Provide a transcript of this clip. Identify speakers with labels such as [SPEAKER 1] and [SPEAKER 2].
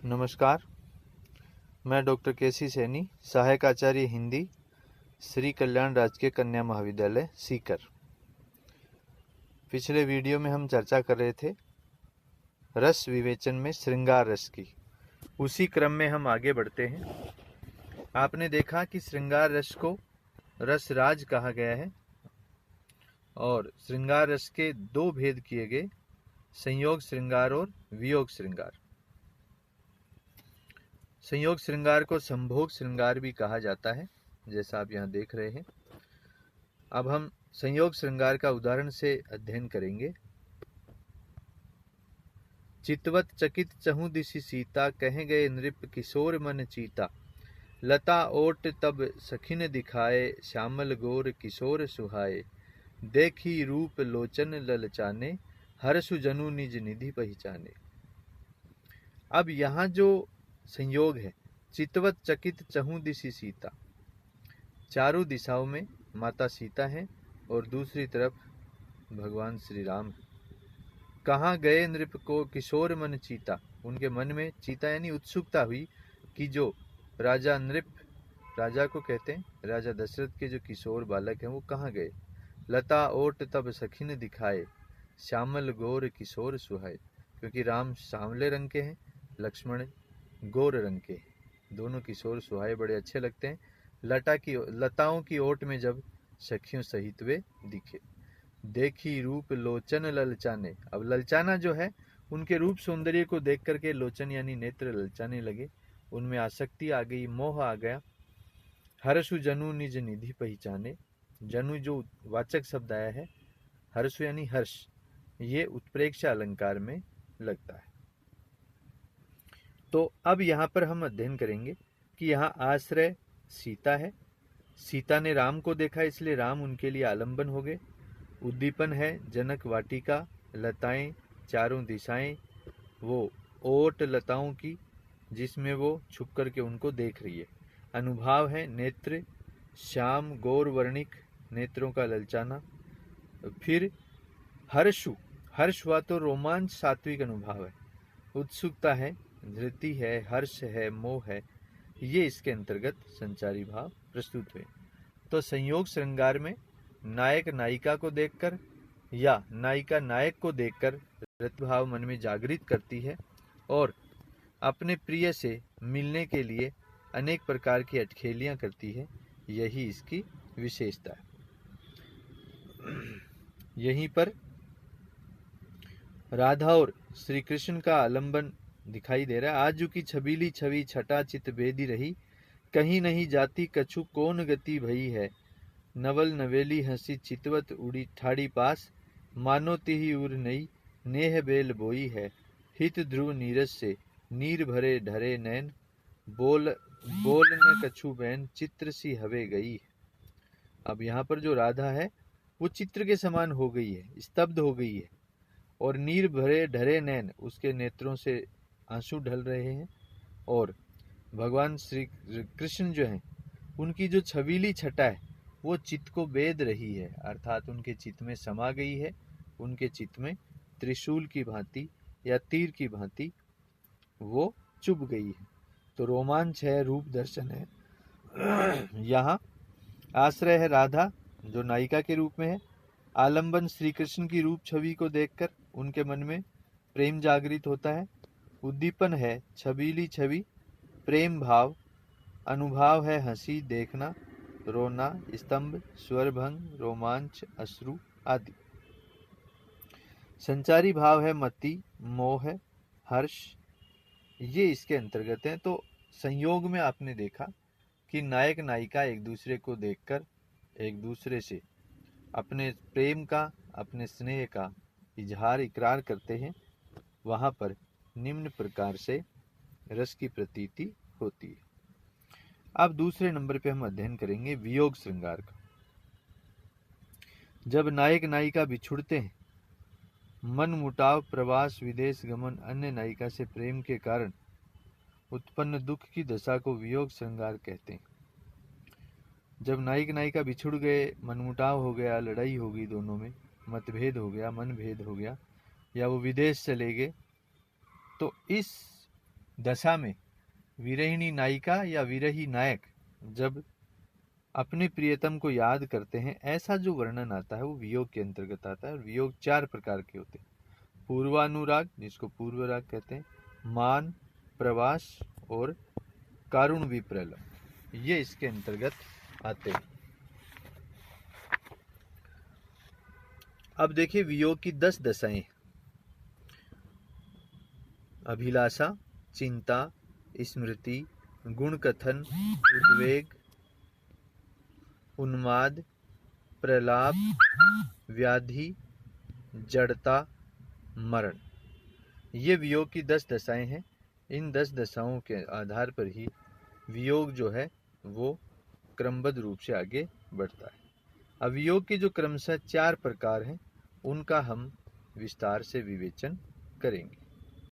[SPEAKER 1] नमस्कार, मैं डॉक्टर केसी सैनी, सहायक आचार्य हिंदी, श्री कल्याण राजकीय कन्या महाविद्यालय सीकर। पिछले वीडियो में हम चर्चा कर रहे थे रस विवेचन में श्रृंगार रस की। उसी क्रम में हम आगे बढ़ते हैं। आपने देखा कि श्रृंगार रस को रसराज कहा गया है और श्रृंगार रस के दो भेद किए गए, संयोग श्रृंगार और वियोग श्रृंगार। संयोग श्रृंगार को संभोग श्रृंगार भी कहा जाता है, जैसा आप यहाँ देख रहे हैं। अब हम संयोग श्रृंगार का उदाहरण से अध्ययन करेंगे। चितवत चकित चहु दिशि सीता, कह गए नृप किशोर मन चीता। लता ओट तब सखिन दिखाए, श्यामल गोर किशोर सुहाए। देखी रूप लोचन ललचाने, हर्षु जनु निज निधि पहचाने। अब यहाँ जो संयोग है, चितवत चकित चहु दिशि सीता, चारों दिशाओं में माता सीता है और दूसरी तरफ भगवान श्री राम है। कहाँ गए नृप को किशोर मन चीता, उनके मन में चीता यानी उत्सुकता हुई कि जो राजा नृप, राजा को कहते हैं, राजा दशरथ के जो किशोर बालक हैं वो कहाँ गए। लता ओट तब सखिन दिखाए, श्यामल गोर किशोर सुहाए। क्योंकि राम सांवले रंग के हैं, लक्ष्मण गोर रंग के, दोनों किशोर सुहाए बड़े अच्छे लगते हैं। लताओं की ओट में जब सखियों सहित वे दिखे। देखी रूप लोचन ललचाने, अब ललचाना जो है, उनके रूप सौंदर्य को देख करके लोचन यानी नेत्र ललचाने लगे, उनमें आसक्ति आ गई, मोह आ गया। हर्षु जनु निज निधि पहचाने, जनु जो वाचक शब्द आया है, हर्षु यानी हर्ष, ये उत्प्रेक्षा अलंकार में लगता है। तो अब यहाँ पर हम अध्ययन करेंगे कि यहाँ आश्रय सीता है। सीता ने राम को देखा, इसलिए राम उनके लिए आलंबन हो गए। उद्दीपन है जनक वाटिका, लताएं चारों दिशाएं, वो ओट लताओं की जिसमें वो छुप करके उनको देख रही है। अनुभाव है नेत्र, श्याम गौर वर्णिक नेत्रों का ललचाना। फिर हर्षु, हर्ष हुआ तो रोमांच सात्विक अनुभव है। उत्सुकता है, धृति है, हर्ष है, मोह है, ये इसके अंतर्गत संचारी भाव प्रस्तुत हुए। तो संयोग श्रृंगार में नायक नायिका को देखकर या नायिका नायक को देखकर रति भाव मन में जागृत करती है और अपने प्रिय से मिलने के लिए अनेक प्रकार की अटखेलियां करती है। यही इसकी विशेषता है। यहीं पर राधा और श्री कृष्ण का आलंबन दिखाई दे रहा है। आजू की छबीली छवि छटा चित बेदी रही, कहीं नहीं जाती कछु कौन गति भई है। नवल नवेली हंसी चितवत उड़ी ठाड़ी पास, मानो तिही उर नई नेह बेल बोई है। हित ध्रुव नीरज से नीर भरे ढरे नैन, बोल न कछु बैन चित्र सी हवे गई। अब यहाँ पर जो राधा है वो चित्र के समान हो गई है, स्तब्ध हो गई है, और नीर भरे ढरे नैन, उसके नेत्रों से आंसू ढल रहे हैं। और भगवान श्री कृष्ण जो हैं, उनकी जो छबीली छटा है वो चित्त को बेद रही है, अर्थात उनके चित्त में समा गई है। उनके चित्त में त्रिशूल की भांति या तीर की भांति वो चुभ गई है। तो रोमांच है, रूप दर्शन है। यहाँ आश्रय है राधा जो नायिका के रूप में है। आलंबन श्री कृष्ण की रूप छवि को देखकर उनके मन में प्रेम जागृत होता है। उद्दीपन है छबीली छवि, प्रेम भाव। अनुभाव है हंसी, देखना, रोना, स्तंभ, स्वरभंग, रोमांच, अश्रु आदि। संचारी भाव है मति, मोह, हर्ष, ये इसके अंतर्गत है। तो संयोग में आपने देखा कि नायक नायिका एक दूसरे को देखकर एक दूसरे से अपने प्रेम का, अपने स्नेह का इजहार, इकरार करते हैं। वहाँ पर निम्न प्रकार से रस की प्रतीति होती है। अब दूसरे नंबर पे हम अध्ययन करेंगे वियोग श्रृंगार का। जब नायक नायिका बिछुड़ते हैं, मन मुटाव, प्रवास, विदेश गमन, अन्य नायिका से प्रेम के कारण उत्पन्न दुख की दशा को वियोग श्रृंगार कहते हैं। जब नायक नायिका बिछुड़ गए, मनमुटाव हो गया, लड़ाई हो गई दोनों में, मतभेद हो गया, मनभेद हो गया, या वो विदेश चले गए, तो इस दशा में विरहिणी नायिका या विरही नायक जब अपने प्रियतम को याद करते हैं, ऐसा जो वर्णन आता है वो वियोग के अंतर्गत आता है। और वियोग 4 प्रकार के होते हैं। पूर्वानुराग, जिसको पूर्व राग कहते हैं, मान, प्रवास और कारुण विप्रलंब, ये इसके अंतर्गत आते हैं। अब देखिए वियोग की 10 दशाएं: अभिलाषा, चिंता, स्मृति, गुण कथन, उद्वेग, उन्माद, प्रलाप, व्याधि, जड़ता, मरण। ये वियोग की 10 दशाएं हैं। इन 10 दशाओं के आधार पर ही वियोग जो है वो क्रमबद्ध रूप से आगे बढ़ता है। अब वियोग के जो क्रमशः 4 प्रकार हैं उनका हम विस्तार से विवेचन करेंगे।